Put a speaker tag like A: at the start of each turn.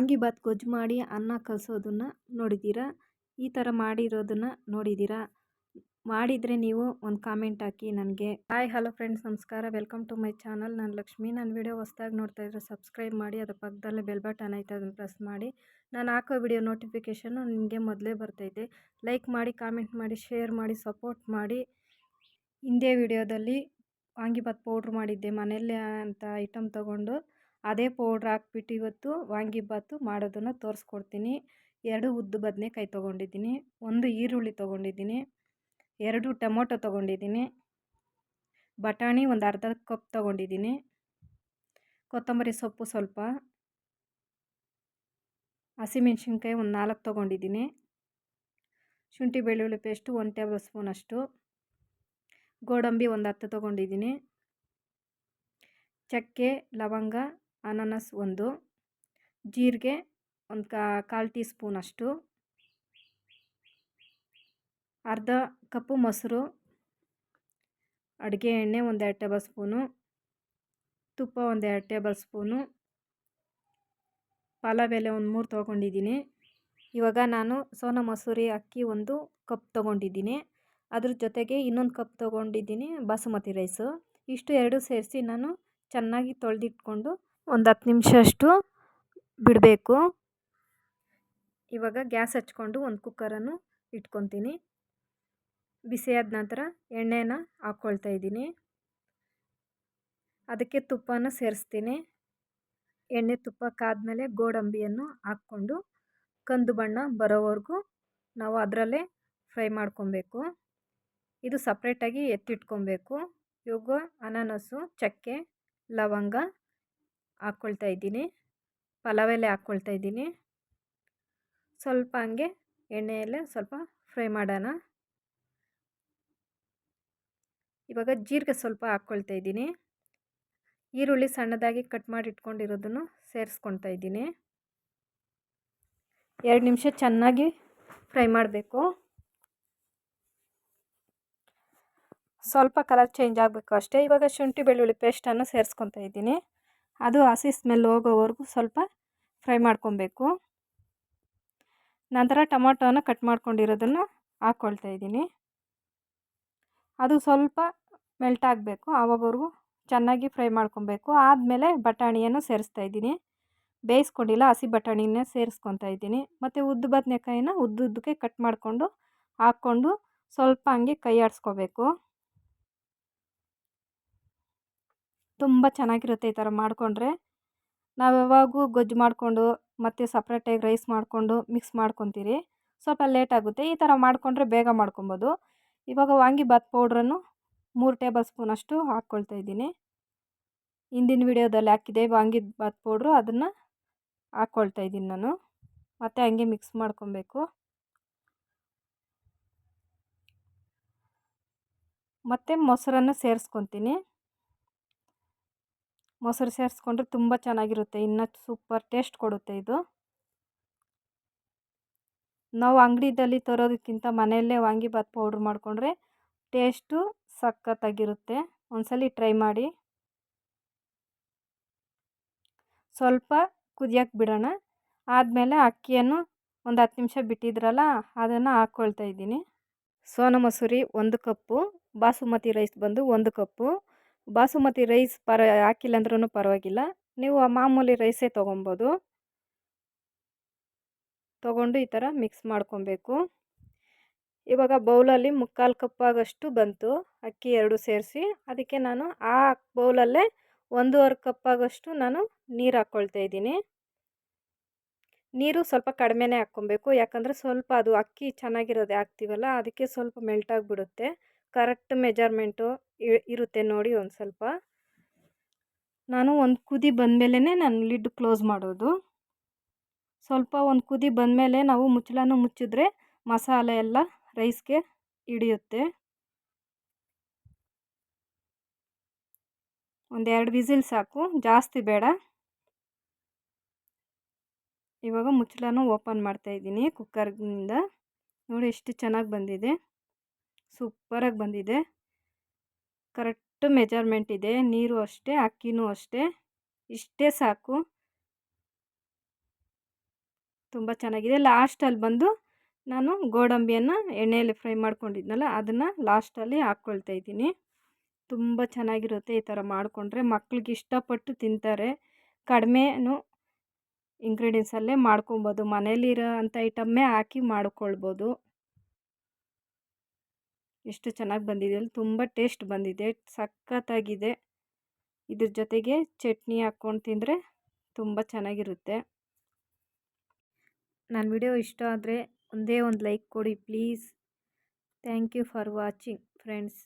A: ವಾಂಗಿಬಾತ್ ಗೊಜ್ಜು ಮಾಡಿ ಅನ್ನ ಕಲಸೋದನ್ನು ನೋಡಿದ್ದೀರಾ? ಈ ಥರ ಮಾಡಿರೋದನ್ನು ನೋಡಿದ್ದೀರಾ? ಮಾಡಿದರೆ ನೀವು ಒಂದು ಕಾಮೆಂಟ್ ಹಾಕಿ ನನಗೆ. ಹಾಯ್ ಹಲೋ ಫ್ರೆಂಡ್ಸ್, ನಮಸ್ಕಾರ. Welcome to my channel. ನಾನು ಲಕ್ಷ್ಮಿ. ನನ್ನ ವಿಡಿಯೋ ಹೊಸದಾಗಿ ನೋಡ್ತಾ ಇದ್ದರೆ ಸಬ್ಸ್ಕ್ರೈಬ್ ಮಾಡಿ, ಅದರ ಪಕ್ಕದಲ್ಲೇ ಬೆಲ್ ಬಟನ್ ಐತೆ, ಅದನ್ನು ಪ್ರೆಸ್ ಮಾಡಿ. ನಾನು ಹಾಕೋ ವಿಡಿಯೋ ನೋಟಿಫಿಕೇಷನ್ನು ನಿಮಗೆ ಮೊದಲೇ ಬರ್ತೈತೆ. ಲೈಕ್ ಮಾಡಿ, ಕಾಮೆಂಟ್ ಮಾಡಿ, ಶೇರ್ ಮಾಡಿ, ಸಪೋರ್ಟ್ ಮಾಡಿ. ಹಿಂದೆ ವಿಡಿಯೋದಲ್ಲಿ ವಾಂಗಿಬಾತ್ ಪೌಡ್ರ್ ಮಾಡಿದ್ದೆ ಮನೆಯಲ್ಲೇ ಅಂತ ಐಟಮ್ ತೊಗೊಂಡು, ಅದೇ ಪೌಡ್ರ್ ಹಾಕ್ಬಿಟ್ಟು ಇವತ್ತು ವಾಂಗಿಬಾತು ಮಾಡೋದನ್ನು ತೋರಿಸ್ಕೊಡ್ತೀನಿ. 2 ಉದ್ದು ಬದನೆಕಾಯಿ ತೊಗೊಂಡಿದ್ದೀನಿ, 1 ಈರುಳ್ಳಿ ತೊಗೊಂಡಿದ್ದೀನಿ, 2 ಟೊಮೊಟೊ ತೊಗೊಂಡಿದ್ದೀನಿ, ಬಟಾಣಿ ಒಂದು ಅರ್ಧ ಕಪ್ ತೊಗೊಂಡಿದ್ದೀನಿ, ಕೊತ್ತಂಬರಿ ಸೊಪ್ಪು ಸ್ವಲ್ಪ, ಹಸಿಮೆಣ್ಸಿನ್ಕಾಯಿ ಒಂದು 4 ತೊಗೊಂಡಿದ್ದೀನಿ, ಶುಂಠಿ ಬೆಳ್ಳುಳ್ಳಿ ಪೇಸ್ಟು 1 ಟೇಬಲ್ ಸ್ಪೂನ್ ಅಷ್ಟು, ಗೋಡಂಬಿ ಒಂದು 10 ತೊಗೊಂಡಿದ್ದೀನಿ, ಚಕ್ಕೆ, ಲವಂಗ, ಅನಾನಸ್ 1, ಜೀರಿಗೆ ಒಂದು ಕಾಲು ಟೀ ಸ್ಪೂನ್ ಅಷ್ಟು, ಅರ್ಧ ಕಪ್ಪು ಮೊಸರು, ಅಡುಗೆ ಎಣ್ಣೆ ಒಂದು 2 ಟೇಬಲ್ ಸ್ಪೂನು, ತುಪ್ಪ ಒಂದು 2 ಟೇಬಲ್ ಸ್ಪೂನು, ಪಲಾವ್ ಎಲೆ ಒಂದು 3 ತೊಗೊಂಡಿದ್ದೀನಿ. ಇವಾಗ ನಾನು ಸೋನಾ ಮಸೂರಿ ಅಕ್ಕಿ 1 ಕಪ್ ತೊಗೊಂಡಿದ್ದೀನಿ, ಅದ್ರ ಜೊತೆಗೆ ಇನ್ನೊಂದು ಕಪ್ ತೊಗೊಂಡಿದ್ದೀನಿ ಬಾಸುಮತಿ ರೈಸು. ಇಷ್ಟು 2 ಸೇರಿಸಿ ನಾನು ಚೆನ್ನಾಗಿ ತೊಳೆದಿಟ್ಕೊಂಡು ಒಂದು 10 ನಿಮಿಷ ಅಷ್ಟು ಬಿಡಬೇಕು. ಇವಾಗ ಗ್ಯಾಸ್ ಹಚ್ಕೊಂಡು ಒಂದು ಕುಕ್ಕರನ್ನು ಇಟ್ಕೊತೀನಿ. ಬಿಸಿಯಾದ ನಂತರ ಎಣ್ಣೆನ ಹಾಕ್ಕೊಳ್ತಾ ಇದ್ದೀನಿ, ಅದಕ್ಕೆ ತುಪ್ಪನ ಸೇರಿಸ್ತೀನಿ. ಎಣ್ಣೆ ತುಪ್ಪ ಕಾದ್ಮೇಲೆ ಗೋಡಂಬಿಯನ್ನು ಹಾಕ್ಕೊಂಡು ಕಂದು ಬಣ್ಣ ಬರೋವರೆಗೂ ನಾವು ಅದರಲ್ಲೇ ಫ್ರೈ ಮಾಡ್ಕೊಬೇಕು. ಇದು ಸಪ್ರೇಟಾಗಿ ಎತ್ತಿಟ್ಕೊಬೇಕು. ಇವಾಗ ಅನಾನಸು, ಚಕ್ಕೆ, ಲವಂಗ ಹಾಕ್ಕೊಳ್ತಾ ಇದ್ದೀನಿ, ಪಲಾವ್ ಎಲೆ ಹಾಕ್ಕೊಳ್ತಾ ಇದ್ದೀನಿ. ಸ್ವಲ್ಪ ಹಂಗೆ ಎಣ್ಣೆಯಲ್ಲೇ ಸ್ವಲ್ಪ ಫ್ರೈ ಮಾಡೋಣ. ಇವಾಗ ಜೀರಿಗೆ ಸ್ವಲ್ಪ ಹಾಕ್ಕೊಳ್ತಾ ಇದ್ದೀನಿ, ಈರುಳ್ಳಿ ಸಣ್ಣದಾಗಿ ಕಟ್ ಮಾಡಿ ಇಟ್ಕೊಂಡಿರೋದನ್ನು ಸೇರಿಸ್ಕೊಳ್ತಾ ಇದ್ದೀನಿ. 2 ನಿಮಿಷ ಚೆನ್ನಾಗಿ ಫ್ರೈ ಮಾಡಬೇಕು. ಸ್ವಲ್ಪ ಕಲರ್ ಚೇಂಜ್ ಆಗಬೇಕು ಅಷ್ಟೇ. ಇವಾಗ ಶುಂಠಿ ಬೆಳ್ಳುಳ್ಳಿ ಪೇಸ್ಟನ್ನು ಸೇರಿಸ್ಕೊತಾ ಇದ್ದೀನಿ, ಅದು ಹಸಿ ಸ್ಮೆಲ್ ಹೋಗೋವರೆಗೂ ಸ್ವಲ್ಪ ಫ್ರೈ ಮಾಡ್ಕೊಬೇಕು. ನಂತರ ಟೊಮೊಟೊನ ಕಟ್ ಮಾಡ್ಕೊಂಡಿರೋದನ್ನು ಹಾಕ್ಕೊಳ್ತಾ ಇದ್ದೀನಿ, ಅದು ಸ್ವಲ್ಪ ಮೆಲ್ಟ್ ಆಗಬೇಕು, ಆವಾಗವರೆಗೂ ಚೆನ್ನಾಗಿ ಫ್ರೈ ಮಾಡ್ಕೊಬೇಕು. ಆದಮೇಲೆ ಬಟಾಣಿಯನ್ನು ಸೇರಿಸ್ತಾ ಇದ್ದೀನಿ, ಬೇಯಿಸ್ಕೊಂಡಿಲ್ಲ ಹಸಿ ಬಟಾಣಿನ ಸೇರಿಸ್ಕೊತಾ ಇದ್ದೀನಿ. ಮತ್ತು ಉದ್ದು ಬದನೆಕಾಯಿನ ಉದ್ದುದ್ದಕ್ಕೆ ಕಟ್ ಮಾಡಿಕೊಂಡು ಹಾಕ್ಕೊಂಡು ಸ್ವಲ್ಪ ಹಂಗೆ ಕೈ ಆಡಿಸ್ಕೋಬೇಕು. ತುಂಬ ಚೆನ್ನಾಗಿರುತ್ತೆ ಈ ಥರ ಮಾಡಿಕೊಂಡ್ರೆ. ನಾವು ಯಾವಾಗೂ ಗೊಜ್ಜು ಮಾಡಿಕೊಂಡು ಮತ್ತು ಸಪ್ರೇಟಾಗಿ ರೈಸ್ ಮಾಡಿಕೊಂಡು ಮಿಕ್ಸ್ ಮಾಡ್ಕೊತೀರಿ, ಸ್ವಲ್ಪ ಲೇಟ್ ಆಗುತ್ತೆ. ಈ ಥರ ಮಾಡಿಕೊಂಡ್ರೆ ಬೇಗ ಮಾಡ್ಕೊಬೋದು. ಇವಾಗ ವಾಂಗಿಬಾತ್ ಪೌಡ್ರನ್ನು 3 ಟೇಬಲ್ ಸ್ಪೂನಷ್ಟು ಹಾಕ್ಕೊಳ್ತಾ ಇದ್ದೀನಿ. ಹಿಂದಿನ ವಿಡಿಯೋದಲ್ಲಿ ಹಾಕಿದೆ ವಾಂಗಿಬಾತ್ ಪೌಡ್ರು, ಅದನ್ನು ಹಾಕ್ಕೊಳ್ತಾ ಇದ್ದೀನಿ ನಾನು. ಮತ್ತು ಹಂಗೆ ಮಿಕ್ಸ್ ಮಾಡ್ಕೊಬೇಕು. ಮತ್ತು ಮೊಸರನ್ನು ಸೇರಿಸ್ಕೊತೀನಿ. ಮೊಸರು ಸೇರಿಸ್ಕೊಂಡ್ರೆ ತುಂಬ ಚೆನ್ನಾಗಿರುತ್ತೆ, ಇನ್ನೂ ಸೂಪರ್ ಟೇಸ್ಟ್ ಕೊಡುತ್ತೆ ಇದು. ನಾವು ಅಂಗಡಿಯಲ್ಲಿ ತರೋದಕ್ಕಿಂತ ಮನೆಯಲ್ಲೇ ವಾಂಗಿಬಾತ್ ಪೌಡ್ರ್ ಮಾಡಿಕೊಂಡ್ರೆ ಟೇಸ್ಟು ಸಖತ್ತಾಗಿರುತ್ತೆ. ಒಂದ್ಸಲ ಟ್ರೈ ಮಾಡಿ. ಸ್ವಲ್ಪ ಕುದಿಯೋಕ್ಕೆ ಬಿಡೋಣ. ಆದಮೇಲೆ ಅಕ್ಕಿಯನ್ನು ಒಂದು 10 ನಿಮಿಷ ಬಿಟ್ಟಿದ್ರಲ್ಲ, ಅದನ್ನು ಹಾಕ್ಕೊಳ್ತಾ ಇದ್ದೀನಿ. ಸೋನಾ ಮಸೂರಿ 1 ಕಪ್ಪು, ಬಾಸುಮತಿ ರೈಸ್ ಬಂದು 1 ಕಪ್ಪು. ಬಾಸುಮತಿ ರೈಸ್ ಹಾಕಿಲ್ಲ ಅಂದ್ರೂ ಪರವಾಗಿಲ್ಲ, ನೀವು ಮಾಮೂಲಿ ರೈಸೇ ತೊಗೊಬೋದು. ತೊಗೊಂಡು ಈ ಥರ ಮಿಕ್ಸ್ ಮಾಡ್ಕೊಬೇಕು. ಇವಾಗ ಬೌಲಲ್ಲಿ 3/4 ಕಪ್ಪಾಗಷ್ಟು ಬಂತು ಅಕ್ಕಿ 2 ಸೇರಿಸಿ. ಅದಕ್ಕೆ ನಾನು ಆ ಬೌಲಲ್ಲೇ 1.5 ಕಪ್ಪಾಗಷ್ಟು ನಾನು ನೀರು ಹಾಕ್ಕೊಳ್ತಾ ಇದ್ದೀನಿ. ನೀರು ಸ್ವಲ್ಪ ಕಡಿಮೆನೇ ಹಾಕ್ಕೊಬೇಕು, ಯಾಕಂದರೆ ಸ್ವಲ್ಪ ಅದು ಅಕ್ಕಿ ಚೆನ್ನಾಗಿರೋದೇ ಹಾಕ್ತೀವಲ್ಲ, ಅದಕ್ಕೆ ಸ್ವಲ್ಪ ಮೆಲ್ಟಾಗಿಬಿಡುತ್ತೆ. ಕರೆಕ್ಟ್ ಮೆಜರ್ಮೆಂಟು ಇರುತ್ತೆ ನೋಡಿ. ಒಂದು ಸ್ವಲ್ಪ ನಾನು ಒಂದು ಕುದಿ ಬಂದಮೇಲೆ ನಾನು ಲಿಡ್ ಕ್ಲೋಸ್ ಮಾಡೋದು. ಸ್ವಲ್ಪ ಒಂದು ಕುದಿ ಬಂದಮೇಲೆ ನಾವು ಮುಚ್ಚಳನ ಮುಚ್ಚಿದ್ರೆ ಮಸಾಲೆ ಎಲ್ಲ ರೈಸ್ಗೆ ಹಿಡಿಯುತ್ತೆ. ಒಂದು 2 ವಿಸಿಲ್ ಸಾಕು, ಜಾಸ್ತಿ ಬೇಡ. ಇವಾಗ ಮುಚ್ಚಳನ ಓಪನ್ ಮಾಡ್ತಾಯಿದ್ದೀನಿ ಕುಕ್ಕರ್ನಿಂದ. ನೋಡಿ ಎಷ್ಟು ಚೆನ್ನಾಗಿ ಬಂದಿದೆ, ಸೂಪರಾಗಿ ಬಂದಿದೆ. ಕರೆಕ್ಟ್ ಮೆಜರ್ಮೆಂಟ್ ಇದೆ, ನೀರು ಅಷ್ಟೇ, ಅಕ್ಕಿನೂ ಅಷ್ಟೇ, ಇಷ್ಟೇ ಸಾಕು. ತುಂಬ ಚೆನ್ನಾಗಿದೆ. ಲಾಸ್ಟಲ್ಲಿ ಬಂದು ನಾನು ಗೋಡಂಬಿಯನ್ನು ಎಣ್ಣೆಯಲ್ಲಿ ಫ್ರೈ ಮಾಡ್ಕೊಂಡಿದ್ನಲ್ಲ ಅದನ್ನು ಲಾಸ್ಟಲ್ಲಿ ಹಾಕ್ಕೊಳ್ತಾ ಇದ್ದೀನಿ. ತುಂಬ ಚೆನ್ನಾಗಿರುತ್ತೆ ಈ ಥರ ಮಾಡಿಕೊಂಡ್ರೆ, ಮಕ್ಳಿಗೆ ಇಷ್ಟಪಟ್ಟು ತಿಂತಾರೆ. ಕಡಿಮೆನು ಇಂಗ್ರೀಡಿಯೆಂಟ್ಸಲ್ಲೇ ಮಾಡ್ಕೊಬೋದು, ಮನೇಲಿರೋ ಅಂಥ ಐಟಮ್ಮೇ ಹಾಕಿ ಮಾಡ್ಕೊಳ್ಬೋದು. ಎಷ್ಟು ಚೆನ್ನಾಗಿ ಬಂದಿದೆ ಅಲ್ಲಿ, ತುಂಬ ಟೇಸ್ಟ್ ಬಂದಿದೆ, ಸಖತ್ತಾಗಿದೆ. ಇದ್ರ ಜೊತೆಗೆ ಚಟ್ನಿ ಹಾಕ್ಕೊಂಡು ತಿಂದರೆ ತುಂಬ ಚೆನ್ನಾಗಿರುತ್ತೆ. ನನ್ನ ವಿಡಿಯೋ ಇಷ್ಟ ಆದರೆ ಒಂದೇ ಒಂದು ಲೈಕ್ ಕೊಡಿ please. Thank you for watching friends.